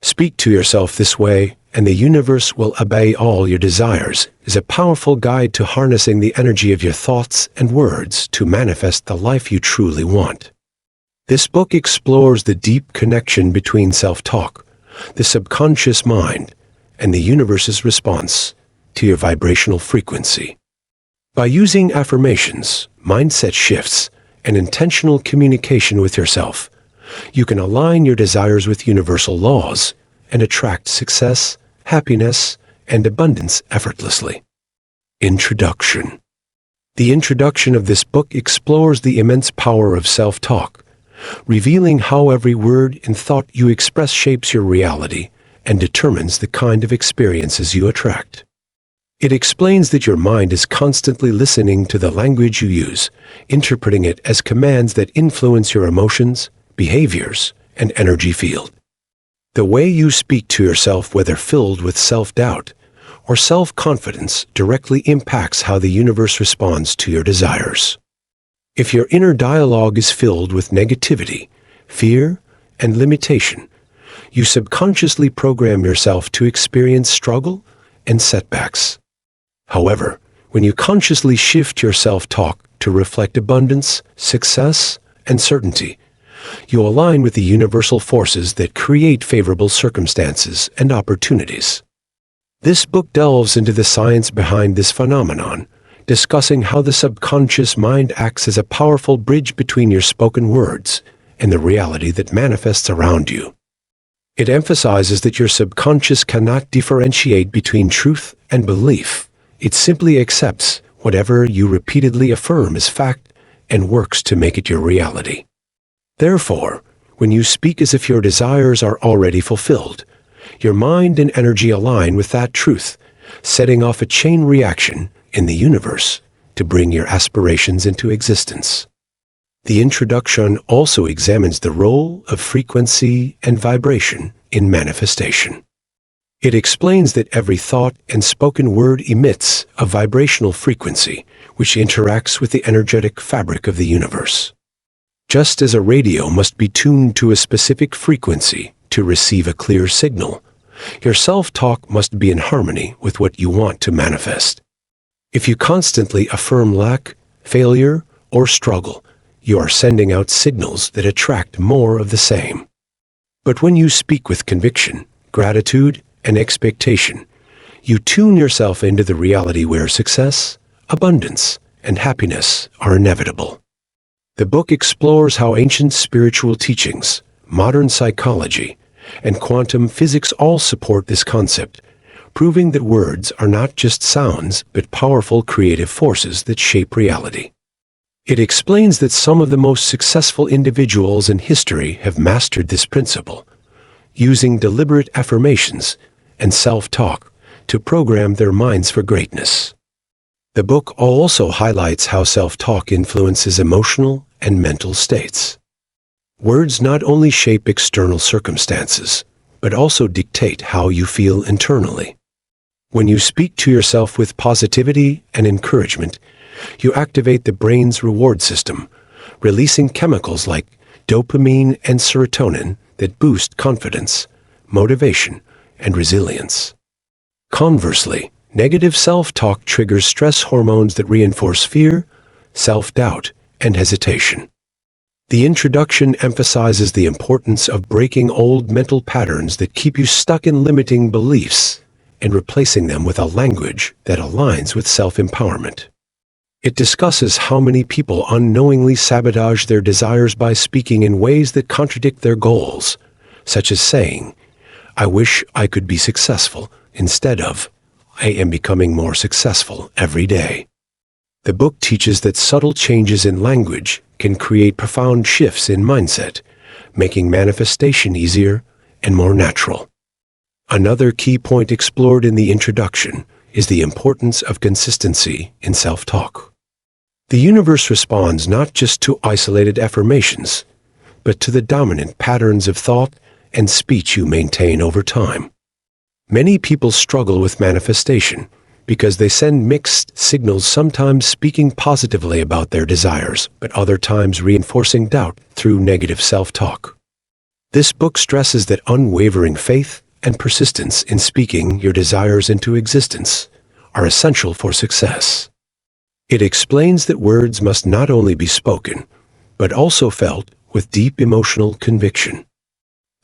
Speak to yourself this way, and the universe will obey all your desires, is a powerful guide to harnessing the energy of your thoughts and words to manifest the life you truly want. This book explores the deep connection between self-talk, the subconscious mind, and the universe's response to your vibrational frequency. By using affirmations, mindset shifts, and intentional communication with yourself, you can align your desires with universal laws and attract success, happiness, and abundance effortlessly. Introduction. The introduction of this book explores the immense power of self-talk, revealing how every word and thought you express shapes your reality and determines the kind of experiences you attract. It explains that your mind is constantly listening to the language you use, interpreting it as commands that influence your emotions, behaviors, and energy field. The way you speak to yourself, whether filled with self-doubt or self-confidence, directly impacts how the universe responds to your desires. If your inner dialogue is filled with negativity, fear, and limitation, you subconsciously program yourself to experience struggle and setbacks. However, when you consciously shift your self-talk to reflect abundance, success, and certainty, you align with the universal forces that create favorable circumstances and opportunities. This book delves into the science behind this phenomenon, discussing how the subconscious mind acts as a powerful bridge between your spoken words and the reality that manifests around you. It emphasizes that your subconscious cannot differentiate between truth and belief. It simply accepts whatever you repeatedly affirm as fact and works to make it your reality. Therefore, when you speak as if your desires are already fulfilled, your mind and energy align with that truth, setting off a chain reaction in the universe to bring your aspirations into existence. The introduction also examines the role of frequency and vibration in manifestation. It explains that every thought and spoken word emits a vibrational frequency, which interacts with the energetic fabric of the universe. Just as a radio must be tuned to a specific frequency to receive a clear signal, your self-talk must be in harmony with what you want to manifest. If you constantly affirm lack, failure, or struggle, you are sending out signals that attract more of the same. But when you speak with conviction, gratitude, and expectation, you tune yourself into the reality where success, abundance, and happiness are inevitable. The book explores how ancient spiritual teachings, modern psychology, and quantum physics all support this concept, proving that words are not just sounds but powerful creative forces that shape reality. It explains that some of the most successful individuals in history have mastered this principle, using deliberate affirmations and self-talk to program their minds for greatness. The book also highlights how self-talk influences emotional and mental states. Words not only shape external circumstances, but also dictate how you feel internally. When you speak to yourself with positivity and encouragement, you activate the brain's reward system, releasing chemicals like dopamine and serotonin that boost confidence, motivation, and resilience. Conversely, negative self-talk triggers stress hormones that reinforce fear, self-doubt, and hesitation. The introduction emphasizes the importance of breaking old mental patterns that keep you stuck in limiting beliefs and replacing them with a language that aligns with self-empowerment. It discusses how many people unknowingly sabotage their desires by speaking in ways that contradict their goals, such as saying, "I wish I could be successful," instead of, "I am becoming more successful every day." The book teaches that subtle changes in language can create profound shifts in mindset, making manifestation easier and more natural. Another key point explored in the introduction is the importance of consistency in self-talk. The universe responds not just to isolated affirmations, but to the dominant patterns of thought and speech you maintain over time. Many people struggle with manifestation because they send mixed signals, sometimes speaking positively about their desires, but other times reinforcing doubt through negative self-talk. This book stresses that unwavering faith and persistence in speaking your desires into existence are essential for success. It explains that words must not only be spoken, but also felt with deep emotional conviction.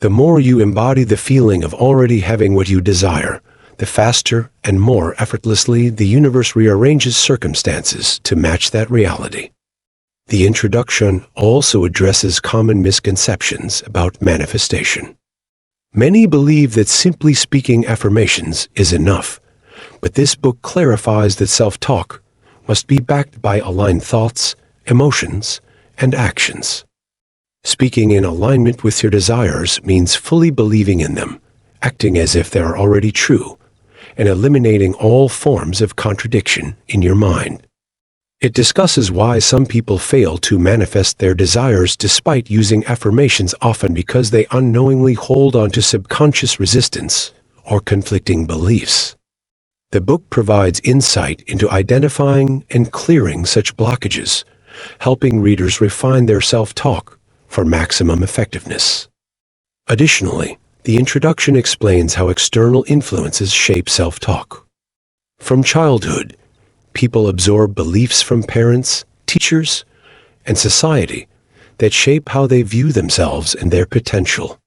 The more you embody the feeling of already having what you desire, the faster and more effortlessly the universe rearranges circumstances to match that reality. The introduction also addresses common misconceptions about manifestation. Many believe that simply speaking affirmations is enough, but this book clarifies that self-talk must be backed by aligned thoughts, emotions, and actions. Speaking in alignment with your desires means fully believing in them, acting as if they are already true, and eliminating all forms of contradiction in your mind. It discusses why some people fail to manifest their desires despite using affirmations, often because they unknowingly hold on to subconscious resistance or conflicting beliefs. The book provides insight into identifying and clearing such blockages, helping readers refine their self-talk for maximum effectiveness. Additionally, the introduction explains how external influences shape self-talk. From childhood, people absorb beliefs from parents, teachers, and society that shape how they view themselves and their potential.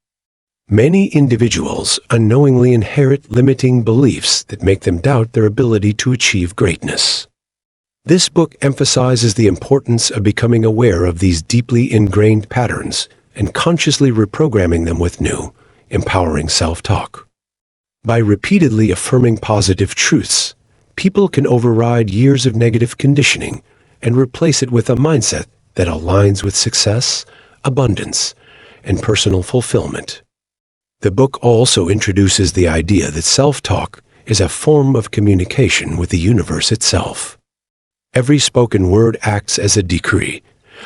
Many individuals unknowingly inherit limiting beliefs that make them doubt their ability to achieve greatness. This book emphasizes the importance of becoming aware of these deeply ingrained patterns and consciously reprogramming them with new, empowering self-talk. By repeatedly affirming positive truths, people can override years of negative conditioning and replace it with a mindset that aligns with success, abundance, and personal fulfillment. The book also introduces the idea that self-talk is a form of communication with the universe itself. Every spoken word acts as a decree,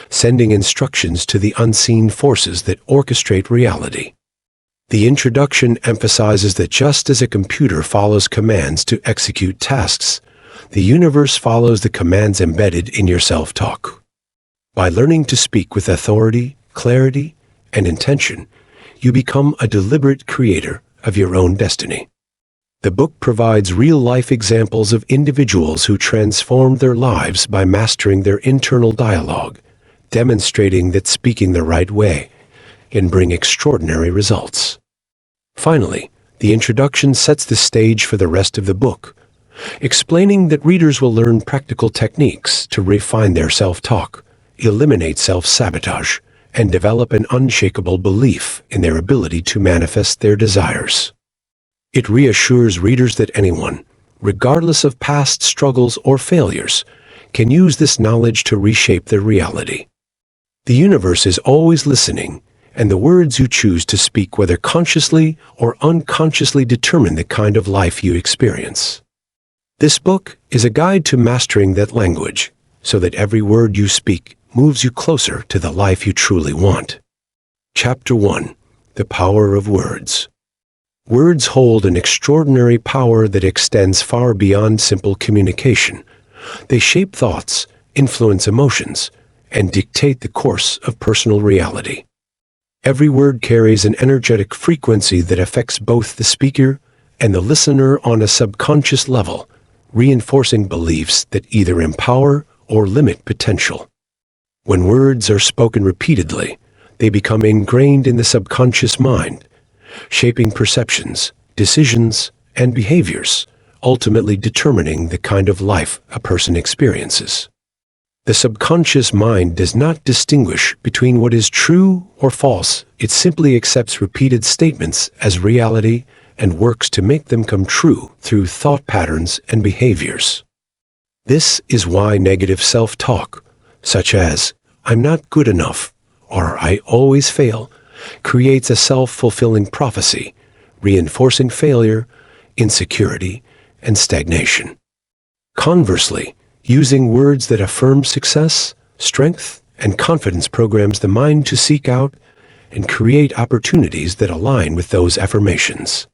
sending instructions to the unseen forces that orchestrate reality. The introduction emphasizes that just as a computer follows commands to execute tasks, the universe follows the commands embedded in your self-talk. By learning to speak with authority, clarity, and intention, you become a deliberate creator of your own destiny. The book provides real-life examples of individuals who transformed their lives by mastering their internal dialogue, demonstrating that speaking the right way can bring extraordinary results. Finally, the introduction sets the stage for the rest of the book, explaining that readers will learn practical techniques to refine their self-talk, eliminate self-sabotage, and develop an unshakable belief in their ability to manifest their desires. It reassures readers that anyone, regardless of past struggles or failures, can use this knowledge to reshape their reality. The universe is always listening, and the words you choose to speak, whether consciously or unconsciously, determine the kind of life you experience. This book is a guide to mastering that language, so that every word you speak moves you closer to the life you truly want. Chapter 1: The Power of Words. Words hold an extraordinary power that extends far beyond simple communication. They shape thoughts, influence emotions, and dictate the course of personal reality. Every word carries an energetic frequency that affects both the speaker and the listener on a subconscious level, reinforcing beliefs that either empower or limit potential. When words are spoken repeatedly, they become ingrained in the subconscious mind, shaping perceptions, decisions, and behaviors, ultimately determining the kind of life a person experiences. The subconscious mind does not distinguish between what is true or false. It simply accepts repeated statements as reality and works to make them come true through thought patterns and behaviors. This is why negative self-talk, such as "I'm not good enough" or "I always fail," creates a self-fulfilling prophecy, reinforcing failure, insecurity, and stagnation. Conversely, using words that affirm success, strength, and confidence programs the mind to seek out and create opportunities that align with those affirmations.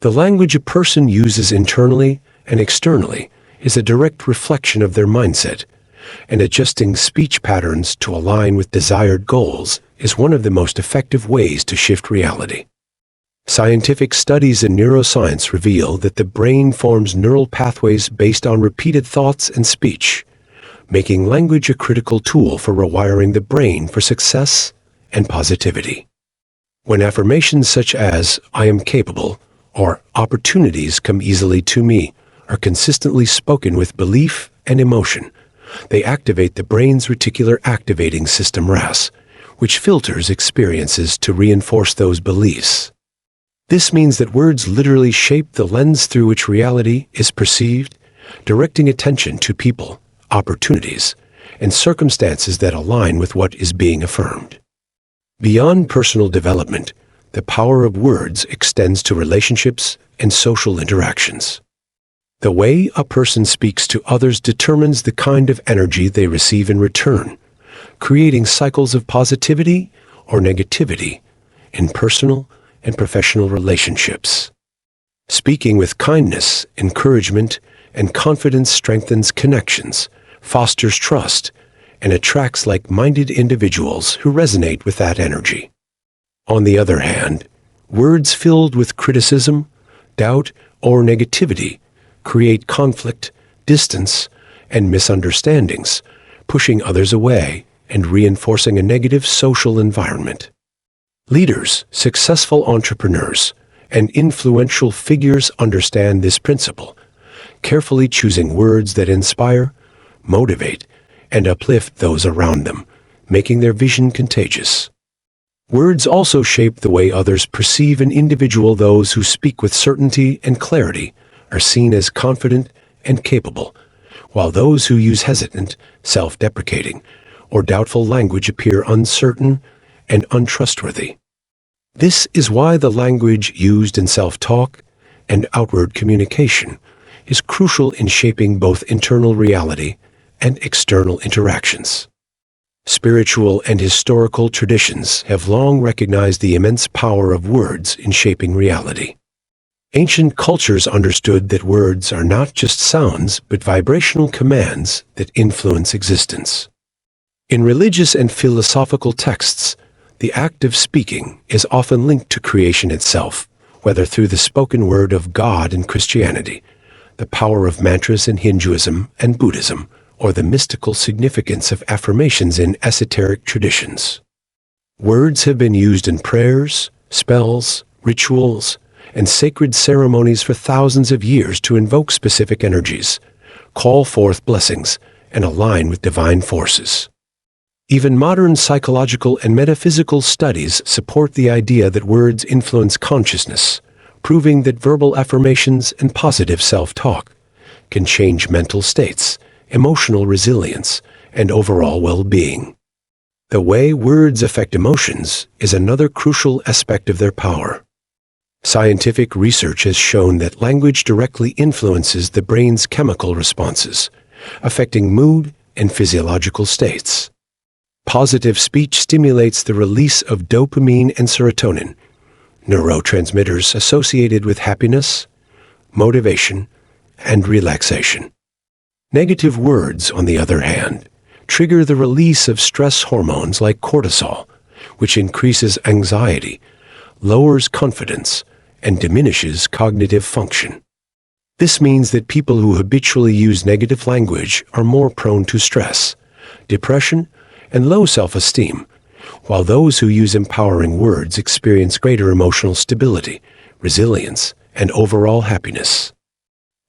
The language a person uses internally and externally is a direct reflection of their mindset, and adjusting speech patterns to align with desired goals is one of the most effective ways to shift reality. Scientific studies in neuroscience reveal that the brain forms neural pathways based on repeated thoughts and speech, making language a critical tool for rewiring the brain for success and positivity. When affirmations such as, "I am capable," or "opportunities come easily to me," are consistently spoken with belief and emotion, they activate the brain's reticular activating system RAS, which filters experiences to reinforce those beliefs. This means that words literally shape the lens through which reality is perceived, directing attention to people, opportunities, and circumstances that align with what is being affirmed. Beyond personal development, the power of words extends to relationships and social interactions. The way a person speaks to others determines the kind of energy they receive in return, creating cycles of positivity or negativity in personal and professional relationships. Speaking with kindness, encouragement, and confidence strengthens connections, fosters trust, and attracts like-minded individuals who resonate with that energy. On the other hand, words filled with criticism, doubt, or negativity create conflict, distance, and misunderstandings, pushing others away and reinforcing a negative social environment. Leaders, successful entrepreneurs, and influential figures understand this principle, carefully choosing words that inspire, motivate, and uplift those around them, making their vision contagious. Words also shape the way others perceive an individual. Those who speak with certainty and clarity are seen as confident and capable, while those who use hesitant, self-deprecating, or doubtful language appear uncertain and untrustworthy. This is why the language used in self-talk and outward communication is crucial in shaping both internal reality and external interactions. Spiritual and historical traditions have long recognized the immense power of words in shaping reality. Ancient cultures understood that words are not just sounds but vibrational commands that influence existence. In religious and philosophical texts, the act of speaking is often linked to creation itself, whether through the spoken word of God in Christianity, the power of mantras in Hinduism and Buddhism, or the mystical significance of affirmations in esoteric traditions. Words have been used in prayers, spells, rituals, and sacred ceremonies for thousands of years to invoke specific energies, call forth blessings, and align with divine forces. Even modern psychological and metaphysical studies support the idea that words influence consciousness, proving that verbal affirmations and positive self-talk can change mental states, emotional resilience, and overall well-being. The way words affect emotions is another crucial aspect of their power. Scientific research has shown that language directly influences the brain's chemical responses, affecting mood and physiological states. Positive speech stimulates the release of dopamine and serotonin, neurotransmitters associated with happiness, motivation, and relaxation. Negative words, on the other hand, trigger the release of stress hormones like cortisol, which increases anxiety, lowers confidence, and diminishes cognitive function. This means that people who habitually use negative language are more prone to stress, depression, and low self-esteem, while those who use empowering words experience greater emotional stability, resilience, and overall happiness.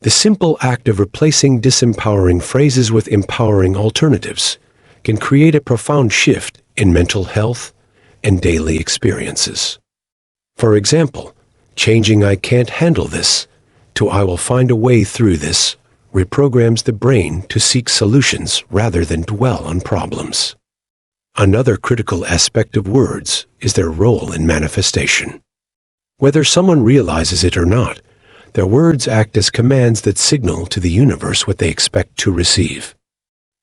The simple act of replacing disempowering phrases with empowering alternatives can create a profound shift in mental health and daily experiences. For example, changing "I can't handle this" to "I will find a way through this" reprograms the brain to seek solutions rather than dwell on problems. Another critical aspect of words is their role in manifestation. Whether someone realizes it or not, their words act as commands that signal to the universe what they expect to receive.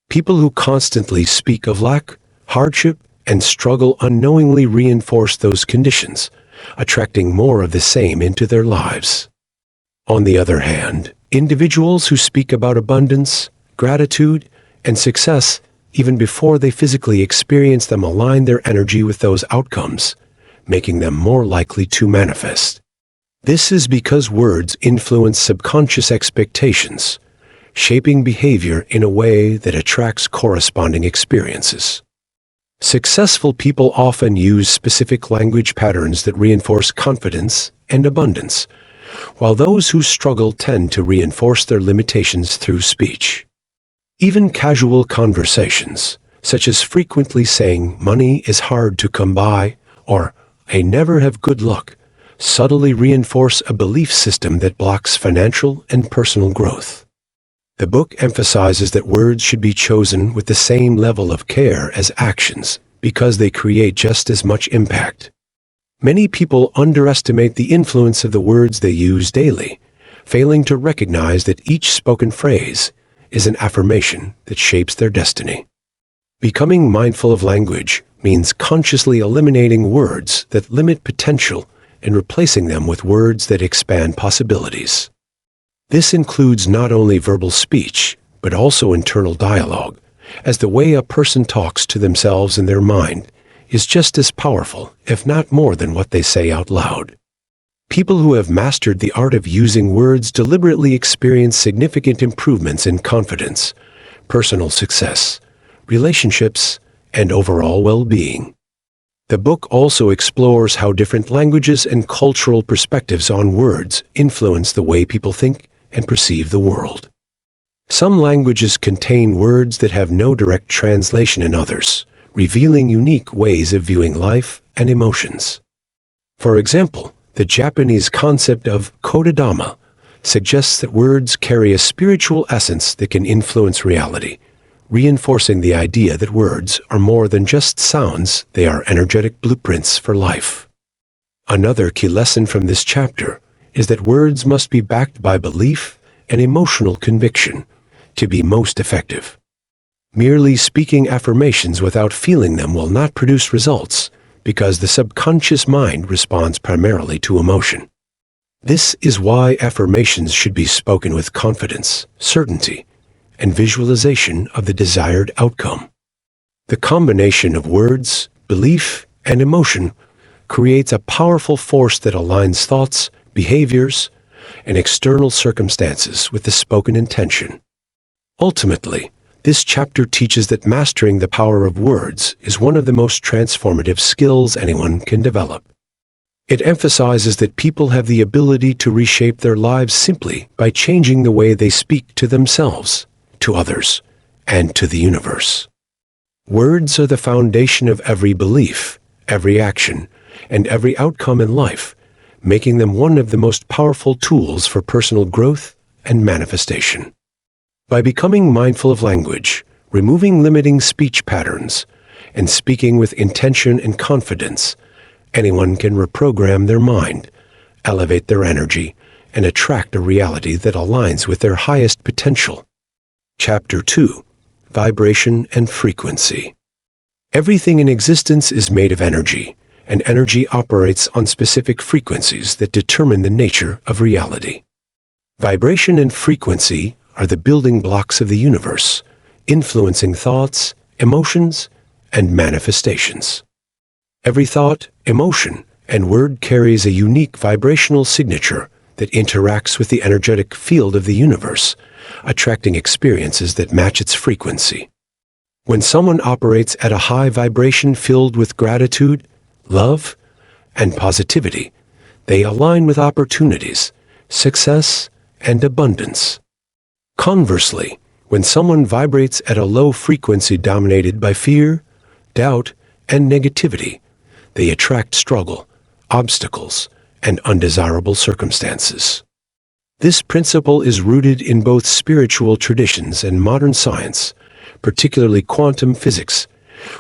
People who constantly speak of lack, hardship, and struggle unknowingly reinforce those conditions, attracting more of the same into their lives. On the other hand, individuals who speak about abundance, gratitude, and success even before they physically experience them, align their energy with those outcomes, making them more likely to manifest. This is because words influence subconscious expectations, shaping behavior in a way that attracts corresponding experiences. Successful people often use specific language patterns that reinforce confidence and abundance, while those who struggle tend to reinforce their limitations through speech. Even casual conversations, such as frequently saying money is hard to come by or I never have good luck, subtly reinforce a belief system that blocks financial and personal growth. The book emphasizes that words should be chosen with the same level of care as actions because they create just as much impact. Many people underestimate the influence of the words they use daily, failing to recognize that each spoken phrase is an affirmation that shapes their destiny. Becoming mindful of language means consciously eliminating words that limit potential and replacing them with words that expand possibilities. This includes not only verbal speech, but also internal dialogue, as the way a person talks to themselves in their mind is just as powerful, if not more, than what they say out loud. People who have mastered the art of using words deliberately experience significant improvements in confidence, personal success, relationships, and overall well-being. The book also explores how different languages and cultural perspectives on words influence the way people think and perceive the world. Some languages contain words that have no direct translation in others, revealing unique ways of viewing life and emotions. For example, the Japanese concept of kodadama suggests that words carry a spiritual essence that can influence reality, reinforcing the idea that words are more than just sounds, they are energetic blueprints for life. Another key lesson from this chapter is that words must be backed by belief and emotional conviction to be most effective. Merely speaking affirmations without feeling them will not produce results because the subconscious mind responds primarily to emotion. This is why affirmations should be spoken with confidence, certainty, and visualization of the desired outcome. The combination of words, belief, and emotion creates a powerful force that aligns thoughts, behaviors, and external circumstances with the spoken intention. Ultimately, this chapter teaches that mastering the power of words is one of the most transformative skills anyone can develop. It emphasizes that people have the ability to reshape their lives simply by changing the way they speak to themselves, to others, and to the universe. Words are the foundation of every belief, every action, and every outcome in life, making them one of the most powerful tools for personal growth and manifestation. By becoming mindful of language, removing limiting speech patterns, and speaking with intention and confidence, anyone can reprogram their mind, elevate their energy, and attract a reality that aligns with their highest potential. Chapter 2: Vibration and Frequency. Everything in existence is made of energy, and energy operates on specific frequencies that determine the nature of reality. Vibration and frequency are the building blocks of the universe, influencing thoughts, emotions, and manifestations. Every thought, emotion, and word carries a unique vibrational signature that interacts with the energetic field of the universe, attracting experiences that match its frequency. When someone operates at a high vibration filled with gratitude, love, and positivity, they align with opportunities, success, and abundance. Conversely, when someone vibrates at a low frequency dominated by fear, doubt, and negativity, they attract struggle, obstacles, and undesirable circumstances. This principle is rooted in both spiritual traditions and modern science, particularly quantum physics,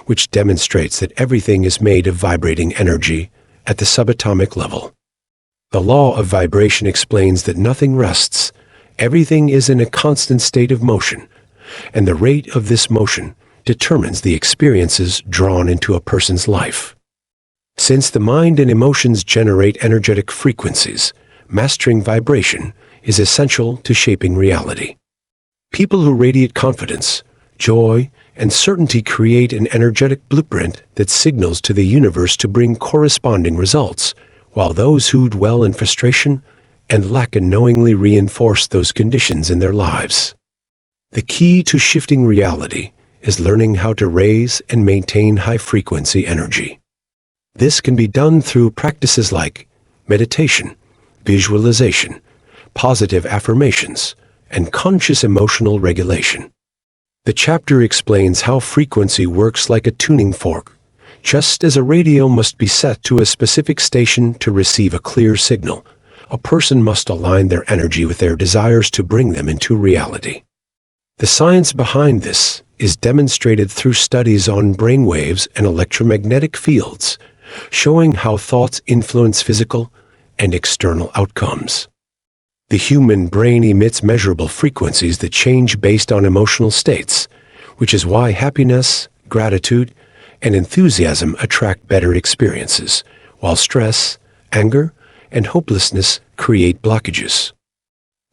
which demonstrates that everything is made of vibrating energy at the subatomic level. The law of vibration explains that nothing rests, everything is in a constant state of motion, and the rate of this motion determines the experiences drawn into a person's life. Since the mind and emotions generate energetic frequencies, mastering vibration is essential to shaping reality. People who radiate confidence, joy, and certainty create an energetic blueprint that signals to the universe to bring corresponding results, while those who dwell in frustration and lack unknowingly reinforce those conditions in their lives. The key to shifting reality is learning how to raise and maintain high-frequency energy. This can be done through practices like meditation, visualization, positive affirmations, and conscious emotional regulation. The chapter explains how frequency works like a tuning fork. Just as a radio must be set to a specific station to receive a clear signal, a person must align their energy with their desires to bring them into reality. The science behind this is demonstrated through studies on brainwaves and electromagnetic fields, showing how thoughts influence physical and external outcomes. The human brain emits measurable frequencies that change based on emotional states, which is why happiness, gratitude, and enthusiasm attract better experiences, while stress, anger, and hopelessness create blockages.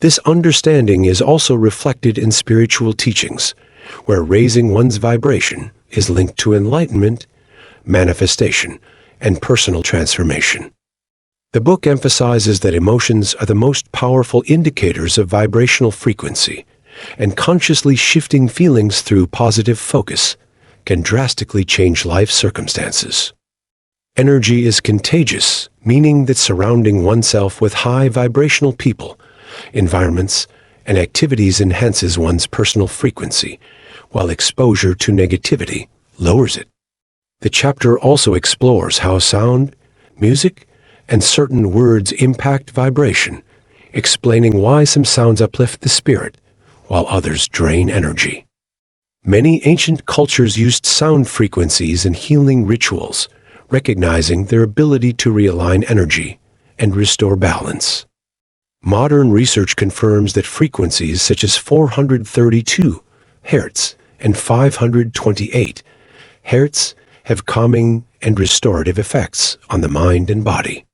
This understanding is also reflected in spiritual teachings, where raising one's vibration is linked to enlightenment, manifestation, and personal transformation. The book emphasizes that emotions are the most powerful indicators of vibrational frequency, and consciously shifting feelings through positive focus can drastically change life circumstances. Energy is contagious, meaning that surrounding oneself with high vibrational people, environments, and activities enhances one's personal frequency, while exposure to negativity lowers it. The chapter also explores how sound, music, and certain words impact vibration, explaining why some sounds uplift the spirit, while others drain energy. Many ancient cultures used sound frequencies in healing rituals, recognizing their ability to realign energy and restore balance. Modern research confirms that frequencies such as 432 Hz and 528 Hz have calming and restorative effects on the mind and body.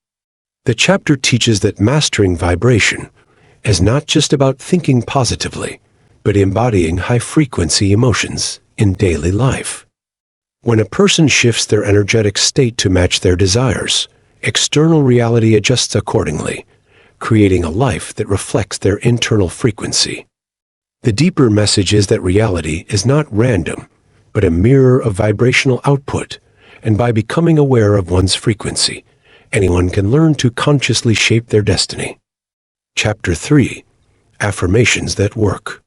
The chapter teaches that mastering vibration is not just about thinking positively, but embodying high-frequency emotions in daily life. When a person shifts their energetic state to match their desires, external reality adjusts accordingly, creating a life that reflects their internal frequency. The deeper message is that reality is not random, but a mirror of vibrational output, and by becoming aware of one's frequency, anyone can learn to consciously shape their destiny. Chapter 3. Affirmations that work.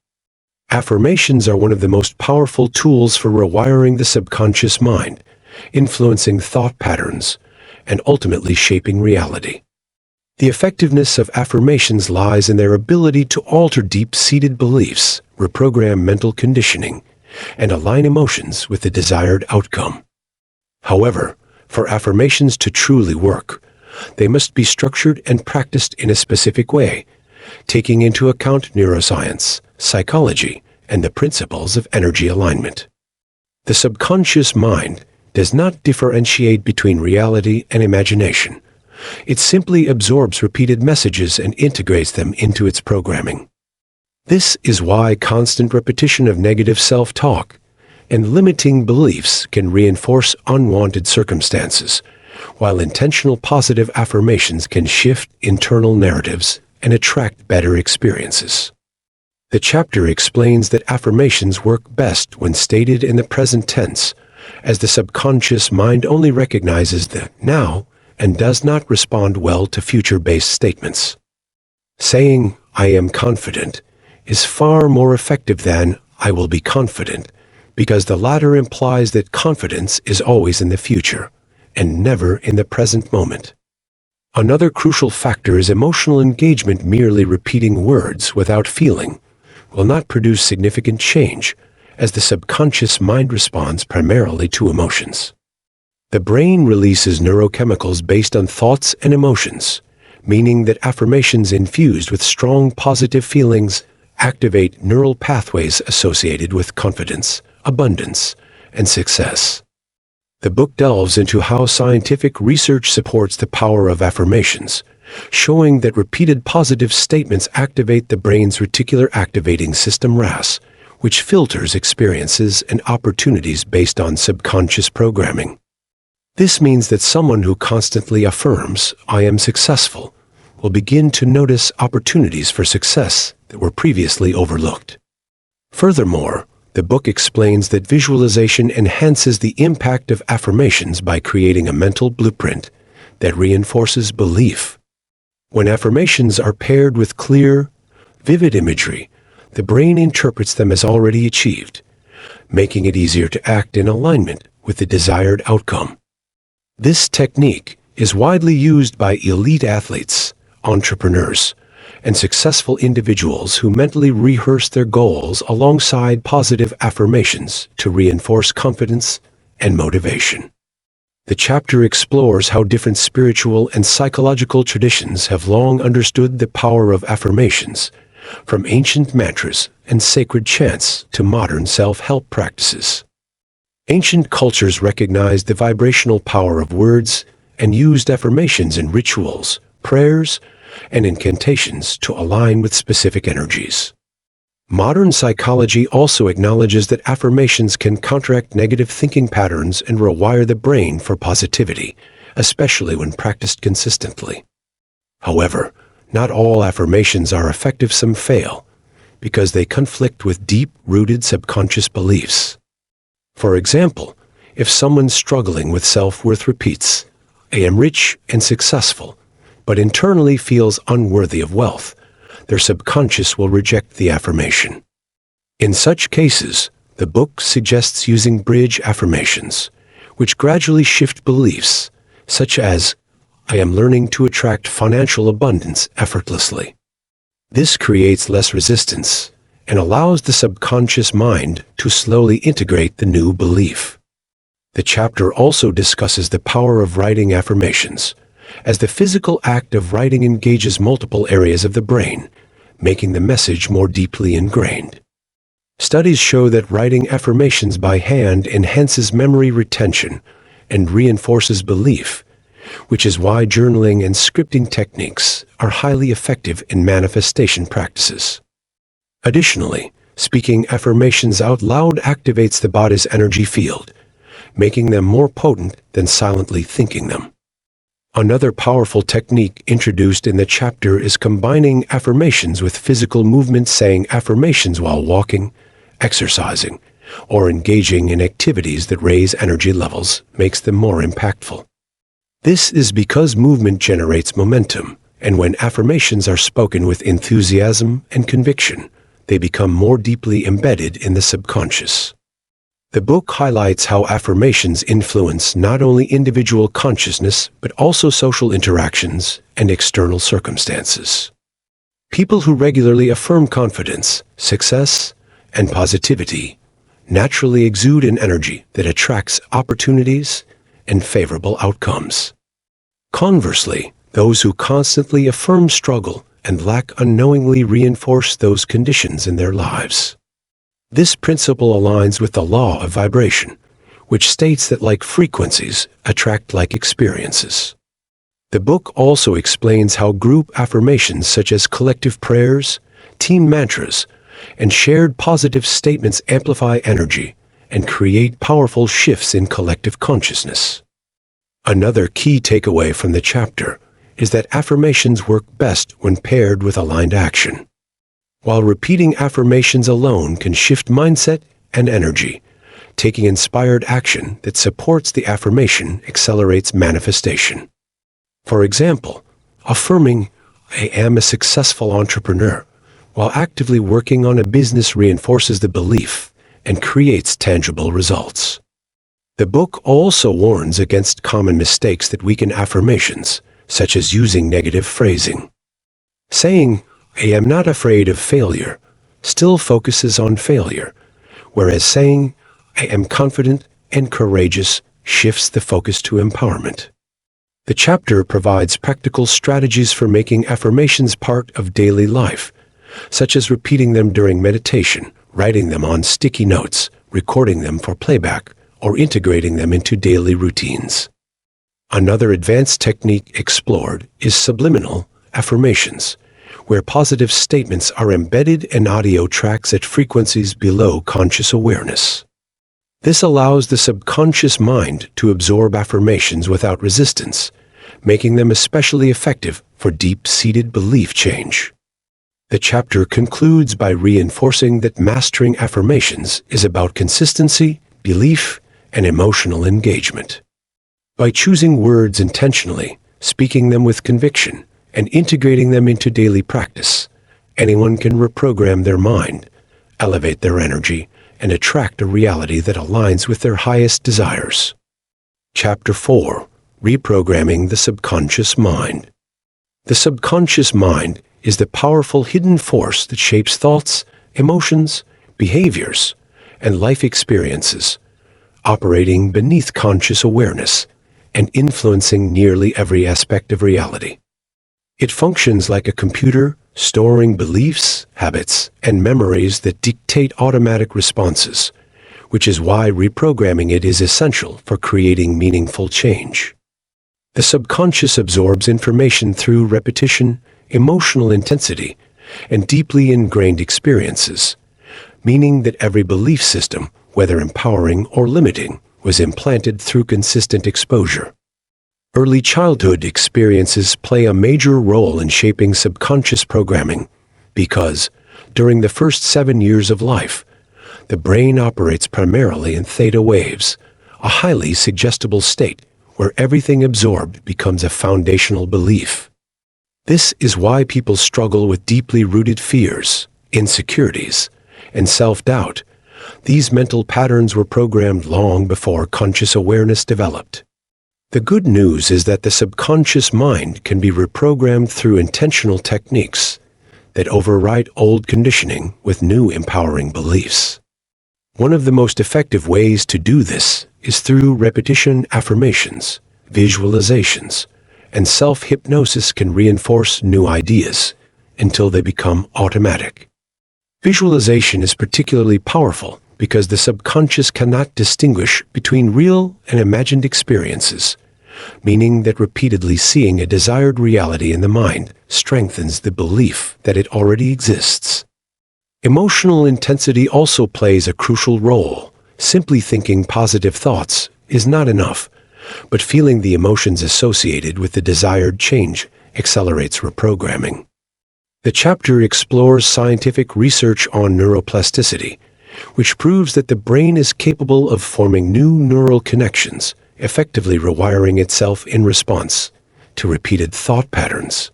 Affirmations are one of the most powerful tools for rewiring the subconscious mind, influencing thought patterns, and ultimately shaping reality. The effectiveness of affirmations lies in their ability to alter deep-seated beliefs, reprogram mental conditioning, and align emotions with the desired outcome. However, for affirmations to truly work, they must be structured and practiced in a specific way, taking into account neuroscience, psychology, and the principles of energy alignment. The subconscious mind does not differentiate between reality and imagination. It simply absorbs repeated messages and integrates them into its programming. This is why constant repetition of negative self-talk and limiting beliefs can reinforce unwanted circumstances, while intentional positive affirmations can shift internal narratives and attract better experiences. The chapter explains that affirmations work best when stated in the present tense, as the subconscious mind only recognizes the now and does not respond well to future-based statements. Saying, "I am confident," is far more effective than "I will be confident," because the latter implies that confidence is always in the future, and never in the present moment. Another crucial factor is emotional engagement. Merely repeating words without feeling will not produce significant change, as the subconscious mind responds primarily to emotions. The brain releases neurochemicals based on thoughts and emotions, meaning that affirmations infused with strong positive feelings activate neural pathways associated with confidence, abundance, and success. The book delves into how scientific research supports the power of affirmations, showing that repeated positive statements activate the brain's reticular activating system (RAS), which filters experiences and opportunities based on subconscious programming. This means that someone who constantly affirms, "I am successful," will begin to notice opportunities for success that were previously overlooked. Furthermore, the book explains that visualization enhances the impact of affirmations by creating a mental blueprint that reinforces belief. When affirmations are paired with clear, vivid imagery, the brain interprets them as already achieved, making it easier to act in alignment with the desired outcome. This technique is widely used by elite athletes, entrepreneurs, and successful individuals who mentally rehearse their goals alongside positive affirmations to reinforce confidence and motivation. The chapter explores how different spiritual and psychological traditions have long understood the power of affirmations, from ancient mantras and sacred chants to modern self-help practices. Ancient cultures recognized the vibrational power of words and used affirmations in rituals, prayers, and incantations to align with specific energies. Modern psychology also acknowledges that affirmations can counteract negative thinking patterns and rewire the brain for positivity, especially when practiced consistently. However, not all affirmations are effective. Some fail because they conflict with deep-rooted subconscious beliefs. For example, if someone struggling with self-worth repeats, "I am rich and successful," but internally feels unworthy of wealth, their subconscious will reject the affirmation. In such cases, the book suggests using bridge affirmations, which gradually shift beliefs, such as, "I am learning to attract financial abundance effortlessly." This creates less resistance and allows the subconscious mind to slowly integrate the new belief. The chapter also discusses the power of writing affirmations, as the physical act of writing engages multiple areas of the brain, making the message more deeply ingrained. Studies show that writing affirmations by hand enhances memory retention and reinforces belief, which is why journaling and scripting techniques are highly effective in manifestation practices. Additionally, speaking affirmations out loud activates the body's energy field, making them more potent than silently thinking them. Another powerful technique introduced in the chapter is combining affirmations with physical movement. Saying affirmations while walking, exercising, or engaging in activities that raise energy levels makes them more impactful. This is because movement generates momentum, and when affirmations are spoken with enthusiasm and conviction, they become more deeply embedded in the subconscious. The book highlights how affirmations influence not only individual consciousness but also social interactions and external circumstances. People who regularly affirm confidence, success, and positivity naturally exude an energy that attracts opportunities and favorable outcomes. Conversely, those who constantly affirm struggle and lack unknowingly reinforce those conditions in their lives. This principle aligns with the law of vibration, which states that like frequencies attract like experiences. The book also explains how group affirmations such as collective prayers, team mantras, and shared positive statements amplify energy and create powerful shifts in collective consciousness. Another key takeaway from the chapter is that affirmations work best when paired with aligned action. While repeating affirmations alone can shift mindset and energy, taking inspired action that supports the affirmation accelerates manifestation. For example, affirming, "I am a successful entrepreneur," while actively working on a business reinforces the belief and creates tangible results. The book also warns against common mistakes that weaken affirmations, such as using negative phrasing. Saying, "I am not afraid of failure," still focuses on failure, whereas saying, "I am confident and courageous," shifts the focus to empowerment. The chapter provides practical strategies for making affirmations part of daily life, such as repeating them during meditation, writing them on sticky notes, recording them for playback, or integrating them into daily routines. Another advanced technique explored is subliminal affirmations, where positive statements are embedded in audio tracks at frequencies below conscious awareness. This allows the subconscious mind to absorb affirmations without resistance, making them especially effective for deep-seated belief change. The chapter concludes by reinforcing that mastering affirmations is about consistency, belief, and emotional engagement. By choosing words intentionally, speaking them with conviction, and integrating them into daily practice, anyone can reprogram their mind, elevate their energy, and attract a reality that aligns with their highest desires. Chapter 4. Reprogramming the Subconscious Mind. The subconscious mind is the powerful hidden force that shapes thoughts, emotions, behaviors, and life experiences, operating beneath conscious awareness and influencing nearly every aspect of reality. It functions like a computer, storing beliefs, habits, and memories that dictate automatic responses, which is why reprogramming it is essential for creating meaningful change. The subconscious absorbs information through repetition, emotional intensity, and deeply ingrained experiences, meaning that every belief system, whether empowering or limiting, was implanted through consistent exposure. Early childhood experiences play a major role in shaping subconscious programming because, during the first 7 years of life, the brain operates primarily in theta waves, a highly suggestible state where everything absorbed becomes a foundational belief. This is why people struggle with deeply rooted fears, insecurities, and self-doubt. These mental patterns were programmed long before conscious awareness developed. The good news is that the subconscious mind can be reprogrammed through intentional techniques that override old conditioning with new empowering beliefs. One of the most effective ways to do this is through repetition. Affirmations, visualizations, and self-hypnosis can reinforce new ideas until they become automatic. Visualization is particularly powerful because the subconscious cannot distinguish between real and imagined experiences, meaning that repeatedly seeing a desired reality in the mind strengthens the belief that it already exists. Emotional intensity also plays a crucial role. Simply thinking positive thoughts is not enough, but feeling the emotions associated with the desired change accelerates reprogramming. The chapter explores scientific research on neuroplasticity, which proves that the brain is capable of forming new neural connections, effectively rewiring itself in response to repeated thought patterns.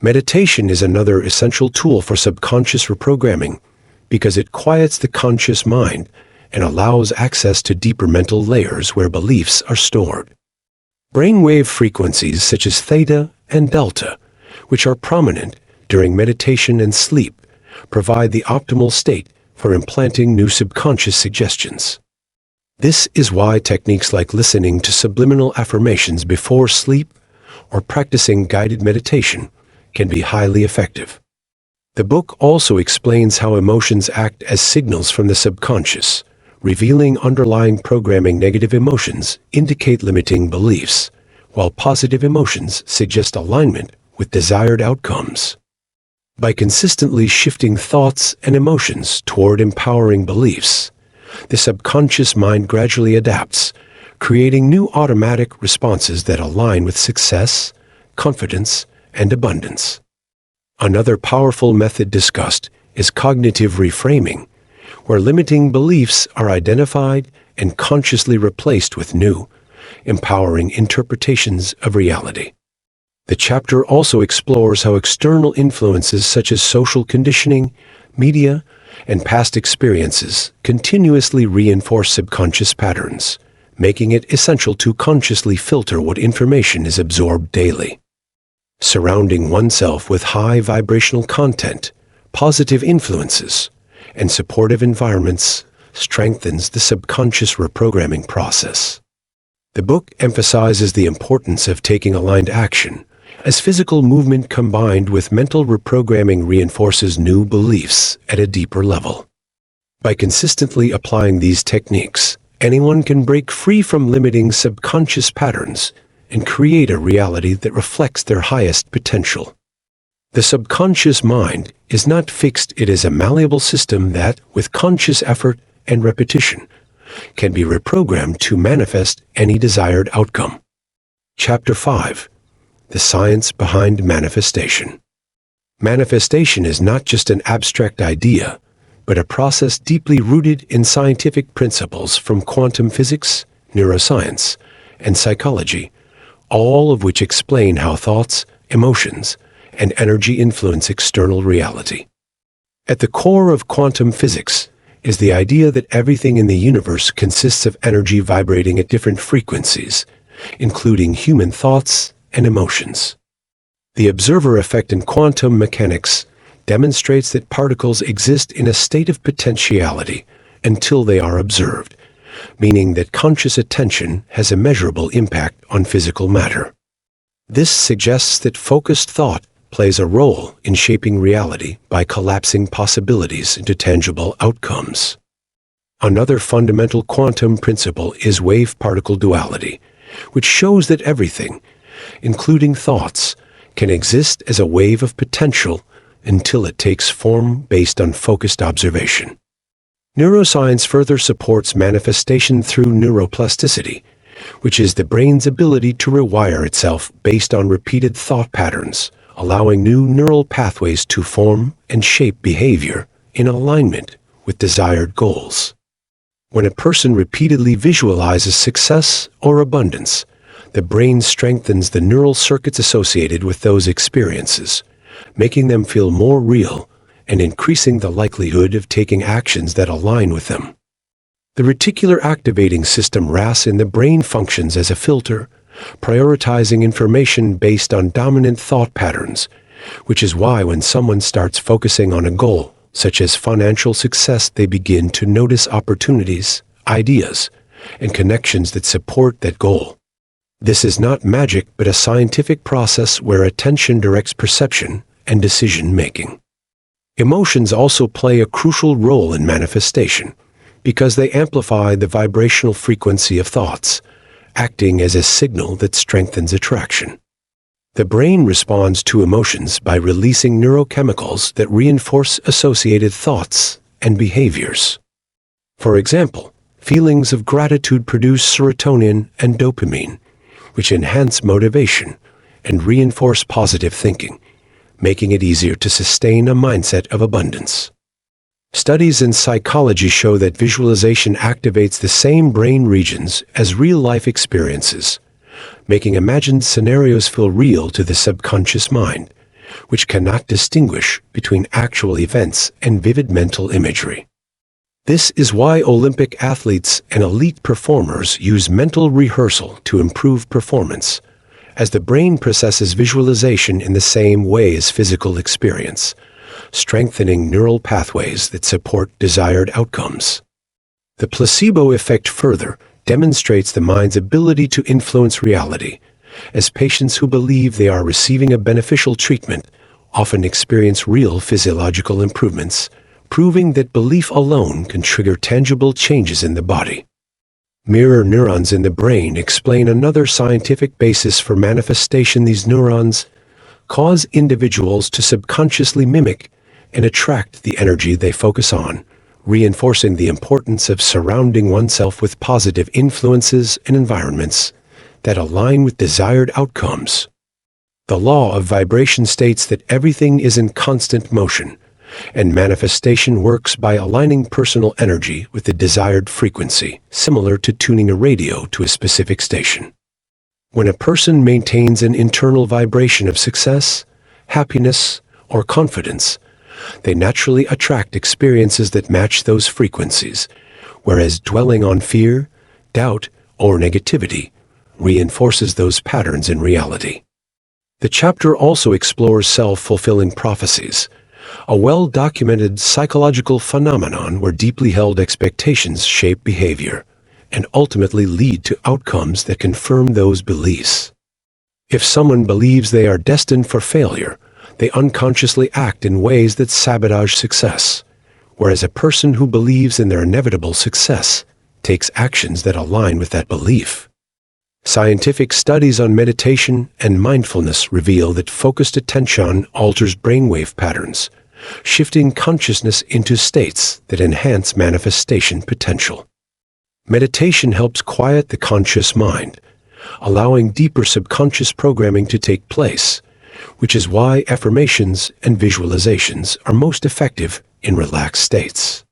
Meditation is another essential tool for subconscious reprogramming because it quiets the conscious mind and allows access to deeper mental layers where beliefs are stored. Brainwave frequencies such as theta and delta, which are prominent during meditation and sleep, provide the optimal state for implanting new subconscious suggestions. This is why techniques like listening to subliminal affirmations before sleep or practicing guided meditation can be highly effective. The book also explains how emotions act as signals from the subconscious, revealing underlying programming. Negative emotions indicate limiting beliefs, while positive emotions suggest alignment with desired outcomes. By consistently shifting thoughts and emotions toward empowering beliefs, the subconscious mind gradually adapts, creating new automatic responses that align with success, confidence, and abundance. Another powerful method discussed is cognitive reframing, where limiting beliefs are identified and consciously replaced with new, empowering interpretations of reality. The chapter also explores how external influences such as social conditioning, media, and past experiences continuously reinforce subconscious patterns, making it essential to consciously filter what information is absorbed daily. Surrounding oneself with high vibrational content, positive influences, and supportive environments strengthens the subconscious reprogramming process. The book emphasizes the importance of taking aligned action, as physical movement combined with mental reprogramming reinforces new beliefs at a deeper level. By consistently applying these techniques, anyone can break free from limiting subconscious patterns and create a reality that reflects their highest potential. The subconscious mind is not fixed. It is a malleable system that, with conscious effort and repetition, can be reprogrammed to manifest any desired outcome. Chapter 5. The Science Behind Manifestation. Manifestation is not just an abstract idea, but a process deeply rooted in scientific principles from quantum physics, neuroscience, and psychology, all of which explain how thoughts, emotions, and energy influence external reality. At the core of quantum physics is the idea that everything in the universe consists of energy vibrating at different frequencies, including human thoughts and emotions. The observer effect in quantum mechanics demonstrates that particles exist in a state of potentiality until they are observed, meaning that conscious attention has a measurable impact on physical matter. This suggests that focused thought plays a role in shaping reality by collapsing possibilities into tangible outcomes. Another fundamental quantum principle is wave-particle duality, which shows that everything, including thoughts, can exist as a wave of potential until it takes form based on focused observation. Neuroscience further supports manifestation through neuroplasticity, which is the brain's ability to rewire itself based on repeated thought patterns, allowing new neural pathways to form and shape behavior in alignment with desired goals. When a person repeatedly visualizes success or abundance, the brain strengthens the neural circuits associated with those experiences, making them feel more real and increasing the likelihood of taking actions that align with them. The reticular activating system RAS in the brain functions as a filter, prioritizing information based on dominant thought patterns, which is why when someone starts focusing on a goal, such as financial success, they begin to notice opportunities, ideas, and connections that support that goal. This is not magic, but a scientific process where attention directs perception and decision-making. Emotions also play a crucial role in manifestation because they amplify the vibrational frequency of thoughts, acting as a signal that strengthens attraction. The brain responds to emotions by releasing neurochemicals that reinforce associated thoughts and behaviors. For example, feelings of gratitude produce serotonin and dopamine, which enhance motivation and reinforce positive thinking, making it easier to sustain a mindset of abundance. Studies in psychology show that visualization activates the same brain regions as real-life experiences, making imagined scenarios feel real to the subconscious mind, which cannot distinguish between actual events and vivid mental imagery. This is why Olympic athletes and elite performers use mental rehearsal to improve performance, as the brain processes visualization in the same way as physical experience, strengthening neural pathways that support desired outcomes. The placebo effect further demonstrates the mind's ability to influence reality, as patients who believe they are receiving a beneficial treatment often experience real physiological improvements, proving that belief alone can trigger tangible changes in the body. Mirror neurons in the brain explain another scientific basis for manifestation. These neurons cause individuals to subconsciously mimic and attract the energy they focus on, reinforcing the importance of surrounding oneself with positive influences and environments that align with desired outcomes. The law of vibration states that everything is in constant motion, and manifestation works by aligning personal energy with the desired frequency, similar to tuning a radio to a specific station. When a person maintains an internal vibration of success, happiness, or confidence, they naturally attract experiences that match those frequencies, whereas dwelling on fear, doubt, or negativity reinforces those patterns in reality. The chapter also explores self-fulfilling prophecies, a well-documented psychological phenomenon where deeply held expectations shape behavior and ultimately lead to outcomes that confirm those beliefs. If someone believes they are destined for failure, they unconsciously act in ways that sabotage success, whereas a person who believes in their inevitable success takes actions that align with that belief. Scientific studies on meditation and mindfulness reveal that focused attention alters brainwave patterns, shifting consciousness into states that enhance manifestation potential. Meditation helps quiet the conscious mind, allowing deeper subconscious programming to take place, which is why affirmations and visualizations are most effective in relaxed states.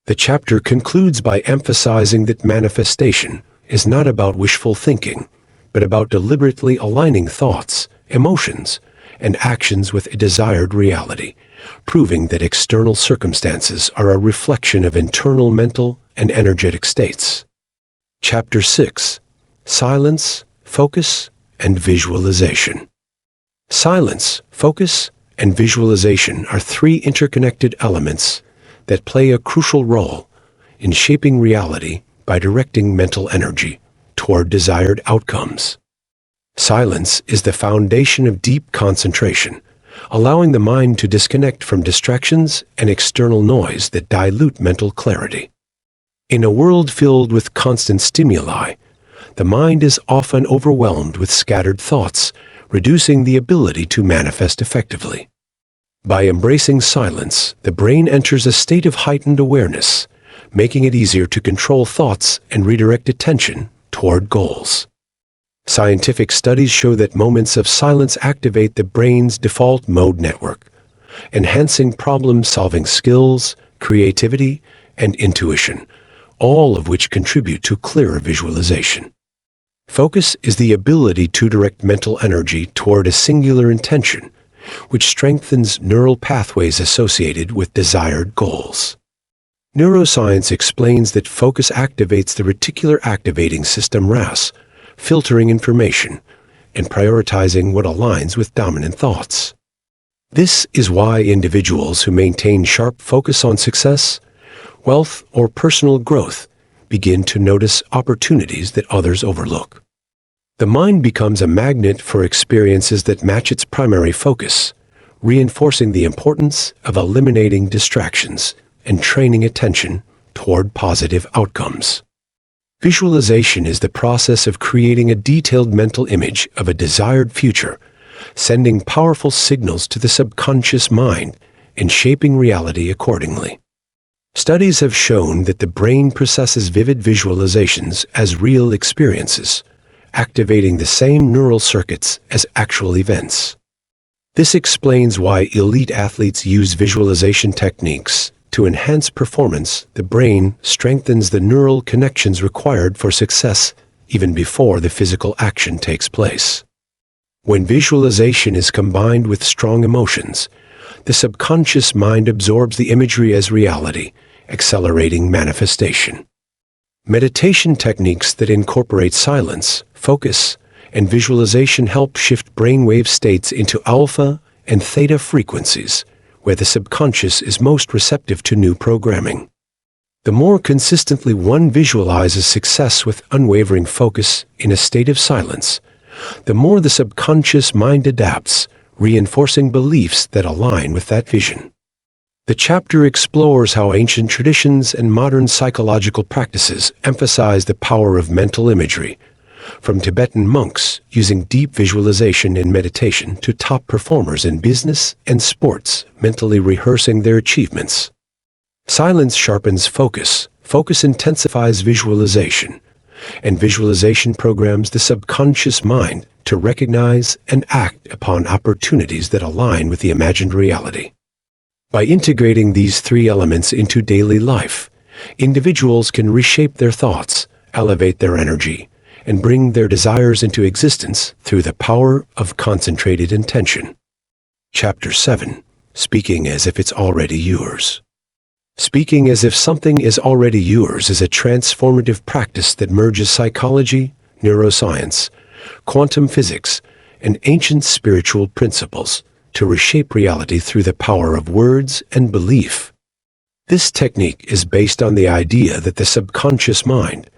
The chapter concludes by emphasizing that manifestation is not about wishful thinking, but about deliberately aligning thoughts, emotions, and actions with a desired reality, proving that external circumstances are a reflection of internal mental and energetic states. Chapter 6: Silence, Focus, and Visualization. Silence, focus, and visualization are three interconnected elements that play a crucial role in shaping reality by directing mental energy toward desired outcomes. Silence is the foundation of deep concentration, allowing the mind to disconnect from distractions and external noise that dilute mental clarity. In a world filled with constant stimuli, the mind is often overwhelmed with scattered thoughts, reducing the ability to manifest effectively. By embracing silence, the brain enters a state of heightened awareness, making it easier to control thoughts and redirect attention toward goals. Scientific studies show that moments of silence activate the brain's default mode network, enhancing problem-solving skills, creativity, and intuition, all of which contribute to clearer visualization. Focus is the ability to direct mental energy toward a singular intention, which strengthens neural pathways associated with desired goals. Neuroscience explains that focus activates the reticular activating system RAS, filtering information and prioritizing what aligns with dominant thoughts. This is why individuals who maintain sharp focus on success, wealth, or personal growth begin to notice opportunities that others overlook. The mind becomes a magnet for experiences that match its primary focus, reinforcing the importance of eliminating distractions and training attention toward positive outcomes. Visualization is the process of creating a detailed mental image of a desired future, sending powerful signals to the subconscious mind and shaping reality accordingly. Studies have shown that the brain processes vivid visualizations as real experiences, activating the same neural circuits as actual events. This explains why elite athletes use visualization techniques. To enhance performance, the brain strengthens the neural connections required for success even before the physical action takes place. When visualization is combined with strong emotions, the subconscious mind absorbs the imagery as reality, accelerating manifestation. Meditation techniques that incorporate silence, focus, and visualization help shift brainwave states into alpha and theta frequencies, where the subconscious is most receptive to new programming. The more consistently one visualizes success with unwavering focus in a state of silence, the more the subconscious mind adapts, reinforcing beliefs that align with that vision. The chapter explores how ancient traditions and modern psychological practices emphasize the power of mental imagery, from Tibetan monks using deep visualization in meditation to top performers in business and sports mentally rehearsing their achievements. Silence sharpens focus, focus intensifies visualization, and visualization programs the subconscious mind to recognize and act upon opportunities that align with the imagined reality. By integrating these three elements into daily life, individuals can reshape their thoughts, elevate their energy, and bring their desires into existence through the power of concentrated intention. Chapter 7: Speaking as if it's already yours. Speaking as if something is already yours is a transformative practice that merges psychology, neuroscience, quantum physics, and ancient spiritual principles to reshape reality through the power of words and belief. This technique is based on the idea that the subconscious mind,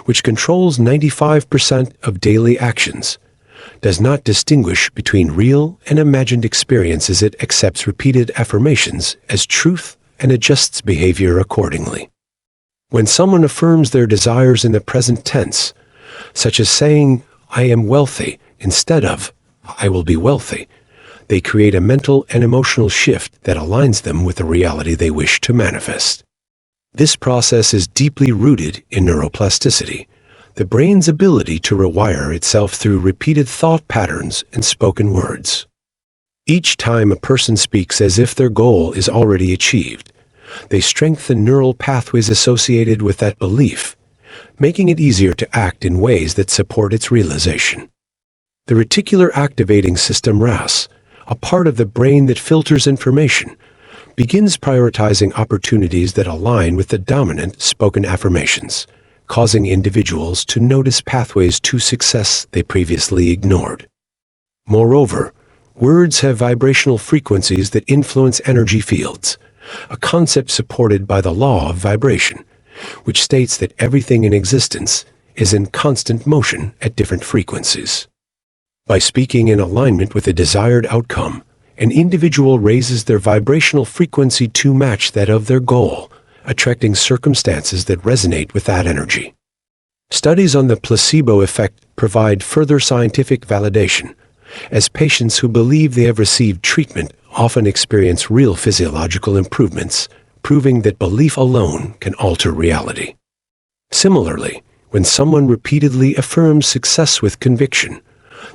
which controls 95% of daily actions, does not distinguish between real and imagined experiences. It accepts repeated affirmations as truth and adjusts behavior accordingly. When someone affirms their desires in the present tense, such as saying, "I am wealthy," instead of, "I will be wealthy." They create a mental and emotional shift that aligns them with the reality they wish to manifest. This process is deeply rooted in neuroplasticity, the brain's ability to rewire itself through repeated thought patterns and spoken words. Each time a person speaks as if their goal is already achieved, they strengthen neural pathways associated with that belief, making it easier to act in ways that support its realization. The reticular activating system RAS, a part of the brain that filters information, begins prioritizing opportunities that align with the dominant spoken affirmations, causing individuals to notice pathways to success they previously ignored. Moreover, words have vibrational frequencies that influence energy fields, a concept supported by the law of vibration, which states that everything in existence is in constant motion at different frequencies. By speaking in alignment with a desired outcome, an individual raises their vibrational frequency to match that of their goal, attracting circumstances that resonate with that energy. Studies on the placebo effect provide further scientific validation, as patients who believe they have received treatment often experience real physiological improvements, proving that belief alone can alter reality. Similarly, when someone repeatedly affirms success with conviction,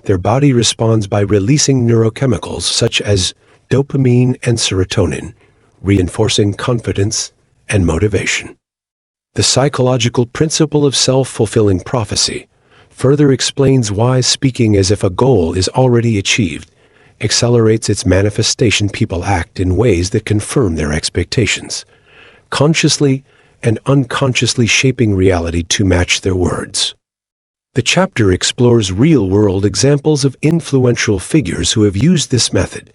their body responds by releasing neurochemicals such as dopamine and serotonin, reinforcing confidence and motivation. The psychological principle of self-fulfilling prophecy further explains why speaking as if a goal is already achieved accelerates its manifestation. People act in ways that confirm their expectations, consciously and unconsciously shaping reality to match their words. The chapter explores real-world examples of influential figures who have used this method,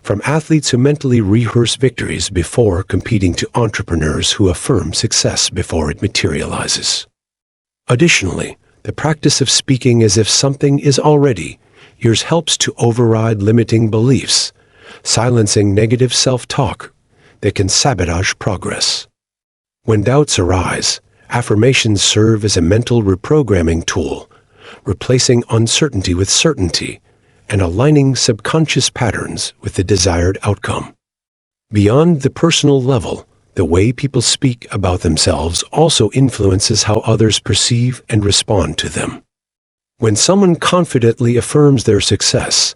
from athletes who mentally rehearse victories before competing to entrepreneurs who affirm success before it materializes. Additionally, the practice of speaking as if something is already yours helps to override limiting beliefs, silencing negative self-talk that can sabotage progress. When doubts arise, affirmations serve as a mental reprogramming tool, replacing uncertainty with certainty and aligning subconscious patterns with the desired outcome. Beyond the personal level, the way people speak about themselves also influences how others perceive and respond to them. When someone confidently affirms their success,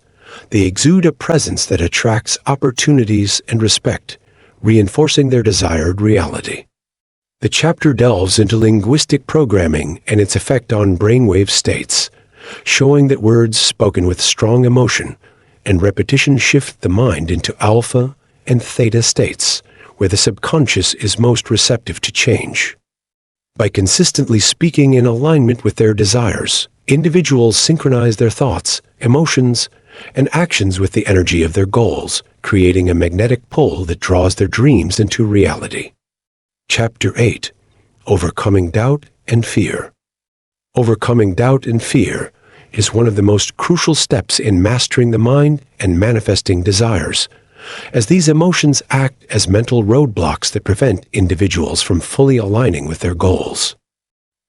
they exude a presence that attracts opportunities and respect, reinforcing their desired reality. The chapter delves into linguistic programming and its effect on brainwave states, showing that words spoken with strong emotion and repetition shift the mind into alpha and theta states, where the subconscious is most receptive to change. By consistently speaking in alignment with their desires, individuals synchronize their thoughts, emotions, and actions with the energy of their goals, creating a magnetic pull that draws their dreams into reality. Chapter 8. Overcoming Doubt and Fear. Overcoming doubt and fear is one of the most crucial steps in mastering the mind and manifesting desires, as these emotions act as mental roadblocks that prevent individuals from fully aligning with their goals.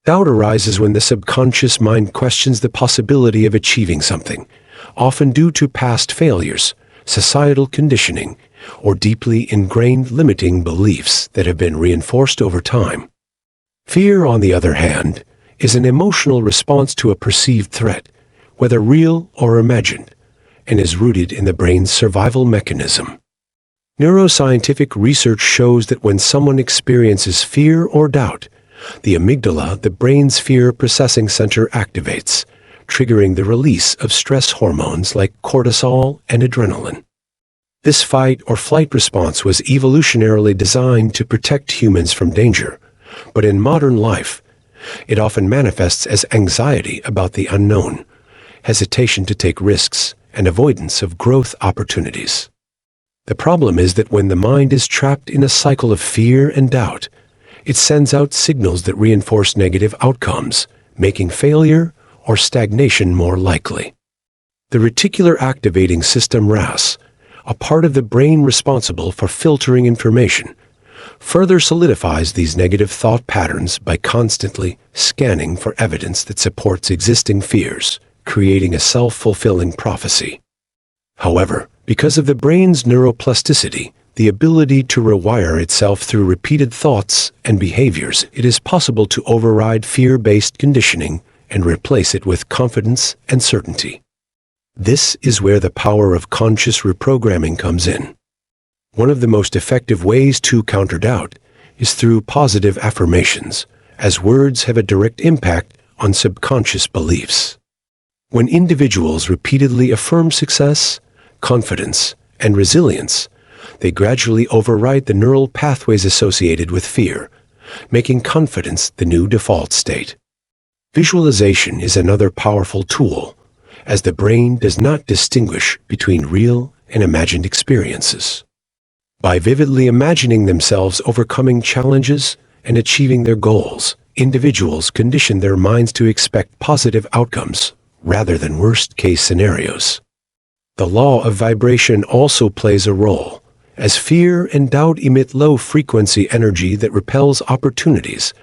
Doubt arises when the subconscious mind questions the possibility of achieving something, often due to past failures, societal conditioning, or deeply ingrained limiting beliefs that have been reinforced over time. Fear, on the other hand, is an emotional response to a perceived threat, whether real or imagined, and is rooted in the brain's survival mechanism. Neuroscientific research shows that when someone experiences fear or doubt, the amygdala, the brain's fear processing center, activates, triggering the release of stress hormones like cortisol and adrenaline. This fight or flight response was evolutionarily designed to protect humans from danger, but in modern life, it often manifests as anxiety about the unknown, hesitation to take risks, and avoidance of growth opportunities. The problem is that when the mind is trapped in a cycle of fear and doubt, it sends out signals that reinforce negative outcomes, making failure or stagnation more likely. The reticular activating system RAS, a part of the brain responsible for filtering information, further solidifies these negative thought patterns by constantly scanning for evidence that supports existing fears, creating a self-fulfilling prophecy. However, because of the brain's neuroplasticity, the ability to rewire itself through repeated thoughts and behaviors, it is possible to override fear-based conditioning and replace it with confidence and certainty. This is where the power of conscious reprogramming comes in. One of the most effective ways to counter doubt is through positive affirmations, as words have a direct impact on subconscious beliefs. When individuals repeatedly affirm success, confidence, and resilience, they gradually override the neural pathways associated with fear, making confidence the new default state. Visualization is another powerful tool, as the brain does not distinguish between real and imagined experiences. By vividly imagining themselves overcoming challenges and achieving their goals, individuals condition their minds to expect positive outcomes rather than worst-case scenarios. The law of vibration also plays a role, as fear and doubt emit low-frequency energy that repels opportunities,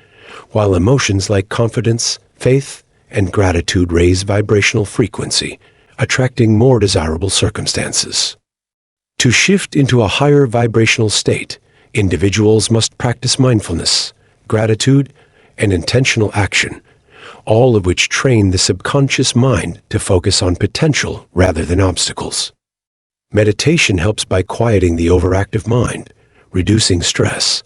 while emotions like confidence, faith, and gratitude raise vibrational frequency, attracting more desirable circumstances. To shift into a higher vibrational state, individuals must practice mindfulness, gratitude, and intentional action, all of which train the subconscious mind to focus on potential rather than obstacles. Meditation helps by quieting the overactive mind, reducing stress,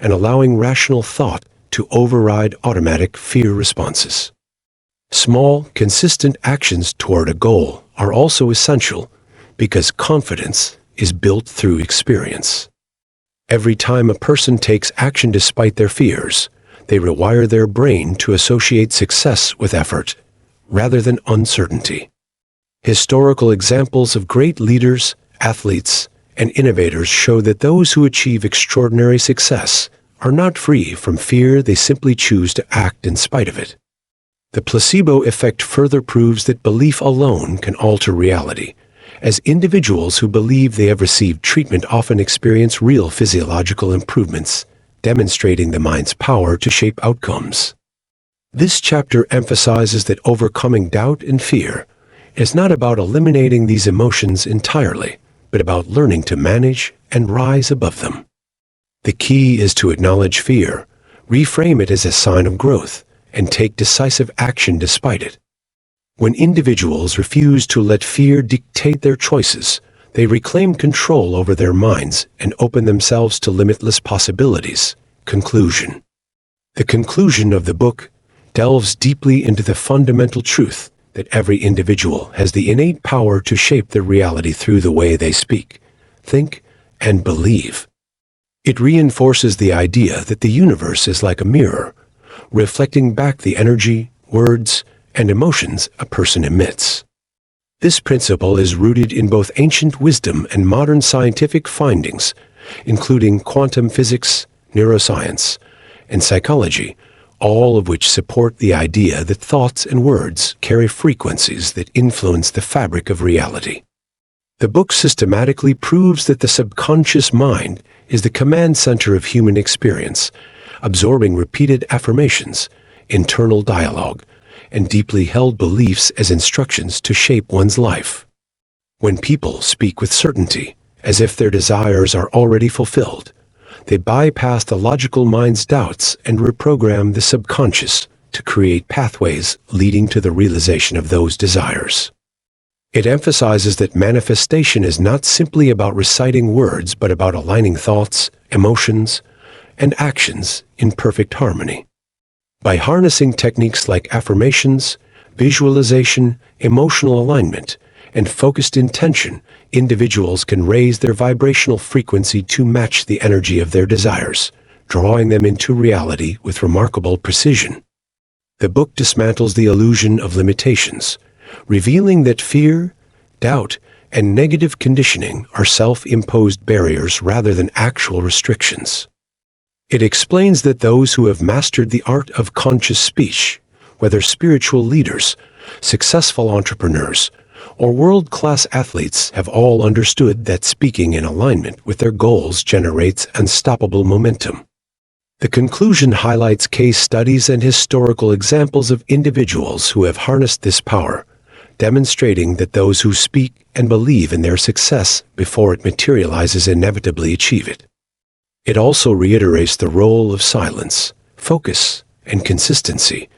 and allowing rational thought to override automatic fear responses. Small, consistent actions toward a goal are also essential because confidence is built through experience. Every time a person takes action despite their fears, they rewire their brain to associate success with effort, rather than uncertainty. Historical examples of great leaders, athletes, and innovators show that those who achieve extraordinary success are not free from fear, they simply choose to act in spite of it. The placebo effect further proves that belief alone can alter reality, as individuals who believe they have received treatment often experience real physiological improvements, demonstrating the mind's power to shape outcomes. This chapter emphasizes that overcoming doubt and fear is not about eliminating these emotions entirely, but about learning to manage and rise above them. The key is to acknowledge fear, reframe it as a sign of growth, and take decisive action despite it. When individuals refuse to let fear dictate their choices, they reclaim control over their minds and open themselves to limitless possibilities. Conclusion. The conclusion of the book delves deeply into the fundamental truth that every individual has the innate power to shape their reality through the way they speak, think, and believe. It reinforces the idea that the universe is like a mirror, reflecting back the energy, words, and emotions a person emits. This principle is rooted in both ancient wisdom and modern scientific findings, including quantum physics, neuroscience, and psychology, all of which support the idea that thoughts and words carry frequencies that influence the fabric of reality. The book systematically proves that the subconscious mind is the command center of human experience, absorbing repeated affirmations, internal dialogue, and deeply held beliefs as instructions to shape one's life. When people speak with certainty, as if their desires are already fulfilled, they bypass the logical mind's doubts and reprogram the subconscious to create pathways leading to the realization of those desires. It emphasizes that manifestation is not simply about reciting words, but about aligning thoughts, emotions, and actions in perfect harmony. By harnessing techniques like affirmations, visualization, emotional alignment, and focused intention, individuals can raise their vibrational frequency to match the energy of their desires, drawing them into reality with remarkable precision. The book dismantles the illusion of limitations, revealing that fear, doubt, and negative conditioning are self-imposed barriers rather than actual restrictions. It explains that those who have mastered the art of conscious speech, whether spiritual leaders, successful entrepreneurs, or world-class athletes have all understood that speaking in alignment with their goals generates unstoppable momentum. The conclusion highlights case studies and historical examples of individuals who have harnessed this power, demonstrating that those who speak and believe in their success before it materializes inevitably achieve it. It also reiterates the role of silence, focus, and consistency,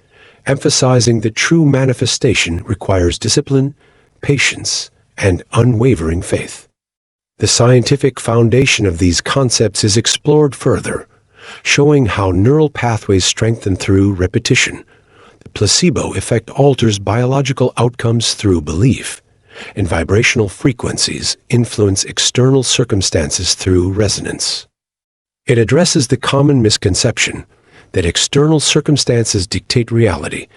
emphasizing that true manifestation requires discipline, patience, and unwavering faith. The scientific foundation of these concepts is explored further, showing how neural pathways strengthen through repetition. The placebo effect alters biological outcomes through belief, and vibrational frequencies influence external circumstances through resonance. It addresses the common misconception that external circumstances dictate reality,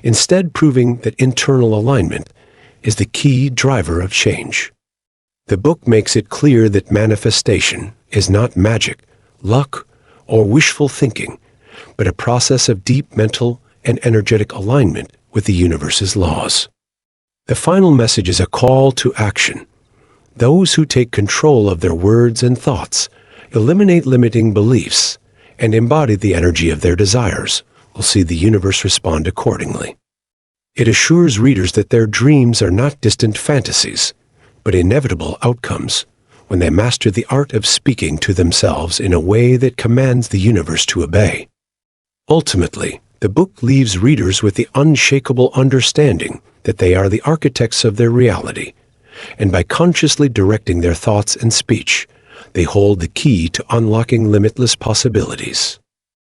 instead proving that internal alignment is the key driver of change. The book makes it clear that manifestation is not magic, luck, or wishful thinking, but a process of deep mental and energetic alignment with the universe's laws. The final message is a call to action. Those who take control of their words and thoughts, eliminate limiting beliefs, and embody the energy of their desires will see the universe respond accordingly. It assures readers that their dreams are not distant fantasies, but inevitable outcomes when they master the art of speaking to themselves in a way that commands the universe to obey. Ultimately, the book leaves readers with the unshakable understanding that they are the architects of their reality, and by consciously directing their thoughts and speech, they hold the key to unlocking limitless possibilities.